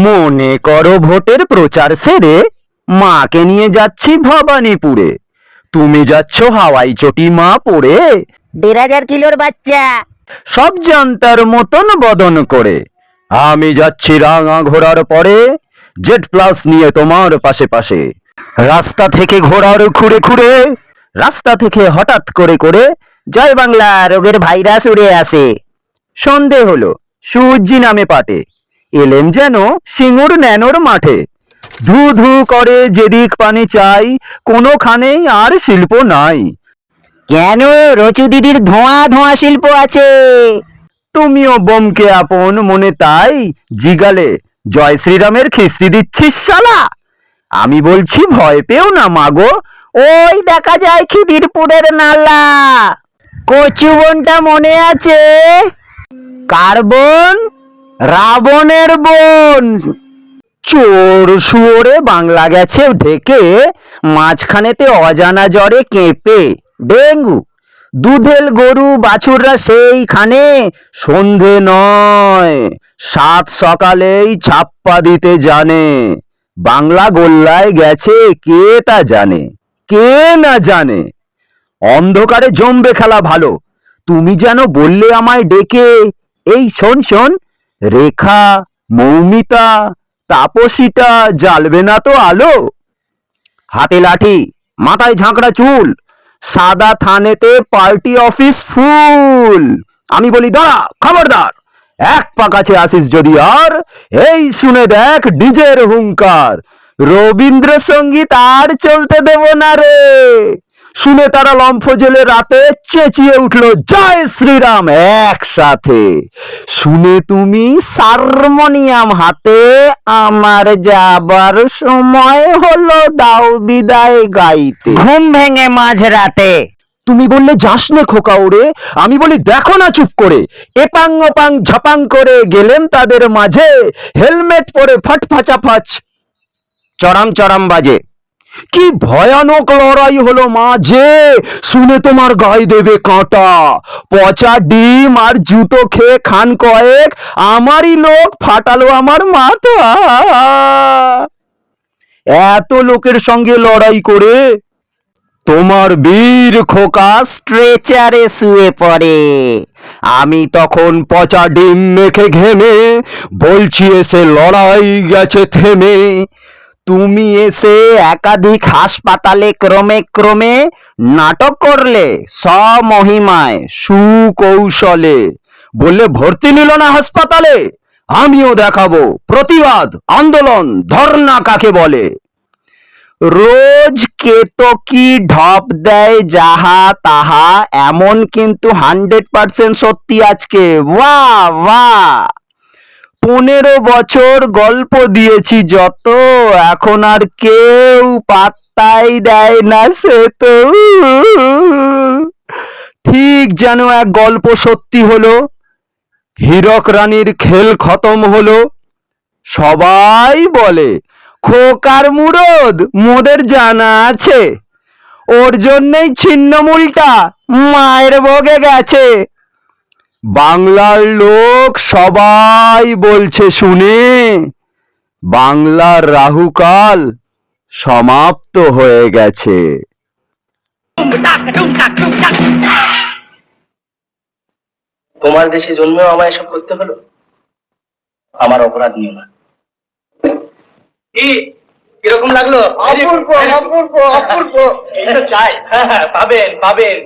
মনে করো ভোটের প্রচার সেরে মাকে নিয়ে যাচ্ছি ভবানীপুরে, তুমি যাচ্ছ হাওয়াই চটি মা পড়ে। 1,500 কিলোর বাচ্চা। সব জানতার মতন বদন করে আমি যাচ্ছি রাঙা ঘোড়ার পরে, জেড প্লাস নিয়ে তোমার পাশে পাশে। রাস্তা থেকে ঘোড়ার খুঁড়ে খুঁড়ে, রাস্তা থেকে হঠাৎ করে করে জয় বাংলা রোগের ভাইরাস উড়ে আসে। সন্ধে হলো, সূর্যি নামে পাটে, এলেম যেন সিঙ্গুর ন্যানোর মাঠে। ধু ধু করে যেদিক পানি চাই, কোনোখানেই আর শিল্প নাই। কেন? রচু দিদির ধোঁয়া ধোঁয়া শিল্প আছে। তুমিও বোমকে আপন মনে তাই জিগালে জয় শ্রীরামের খিস্তি দিচ্ছিস শালা। আমি বলছি ভয় পেও না মাগো, ওই দেখা যায় খিদিরপুরের নালা। কচু বনটা মনে আছে? কার বোন? রাবণের বোন। চোর শুয়োরে বাংলা গেছে ঢেকে, মাঝখানেতে অজানা জ্বরে কেঁপে। ডেঙ্গু। দুধেল গরু বাছুররা সেইখানে, সন্ধে নয় সাত সকালেই ছাপ্পা দিতে জানে। বাংলা গোল্লায় গেছে কে তা জানে, কে না জানে। অন্ধকারে জমবে খেলা ভালো, তুমি যেন বললে আমায় ডেকে। এই শোন শোন, রেখা মৌমিতা তাপসীটা জ্বালবে না তো আলো? হাতে লাঠি, মাথায় ঝাঁকড়া চুল, সাদা থানেতে পার্টি অফিস ফুল। আমি বলি দাঁড়া, খবরদার, এক পা কাছে আসিস যদি আর, এই শুনে দেখ ডিজের হুঙ্কার। রবীন্দ্রসঙ্গীত আর চলতে দেব না রে। শুনে তারা লম্ফ জেলে রাতে চেঁচিয়ে উঠলো জয় শ্রীরাম একসাথে। শুনে তুমি হারমোনিয়াম হাতে, আমার যাবার সময় হলো দাও বিদায় গাইতে। ঘুম ভেঙে মাঝরাতে। তুমি বললে যাস নে খোকা ওরে, আমি বলি দেখো না চুপ করে। এপাং ওপাং ঝাপাং করে গেলেন তাদের মাঝে, হেলমেট পরে ফট ফাচাফাচ চড়াম চড়াম বাজে। কি ভয়ানক লড়াই হলো মাঝে, শুনে তোমার গায়ে দেবে কাঁটা। পচা ডিম আর জুতো খেয়ে খান কয়েক, আমারই লোক ফাটালো আমার মাথা। এত লোকের সঙ্গে লড়াই করে তোমার বীর খোকা স্ট্রেচারে শুয়ে পড়ে। আমি তখন পচা ডিম মেখে ঘেমে বলছি এসে লড়াই গেছে থেমে। তুমি এসে একাধিক হাসপাতালে ক্রমে ক্রমে নাটক করলে স্বমহিমায় সুকৌশলে। বললে ভর্তি নিল না হাসপাতালে, আমিও দেখাবো প্রতিবাদ আন্দোলন ধর্ণা কাকে বলে। রোজ কেতকী ঢপ দেয় যাহা তাহা, এমন কিন্তু 100% সত্যি আজকে। বাহ বাহ, 15 বছর গল্প দিয়েছি যত, এখন আর কেউ পাত্তাই দেয় না সে তো। ঠিক যেন এক গল্প সত্যি হলো, হীরক রানীর খেল খতম হলো। সবাই বলে খোকার মুরদ মোদের জানা আছে, ওর জন্যই ছিন্নমূলটা মায়ের ভোগে গেছে। বাংলার লোক সবাই বলছে শুনে, বাংলার রাহুকাল সমাপ্ত হয়ে গেছে। তোমার দেশে জন্মেও আমায় এসব করতে হলো, আমার অপরাধ নিও না। কিরকম লাগলো? অপূর্ব অপূর্ব অপূর্ব। এই তো চাই, পাবেন পাবেন।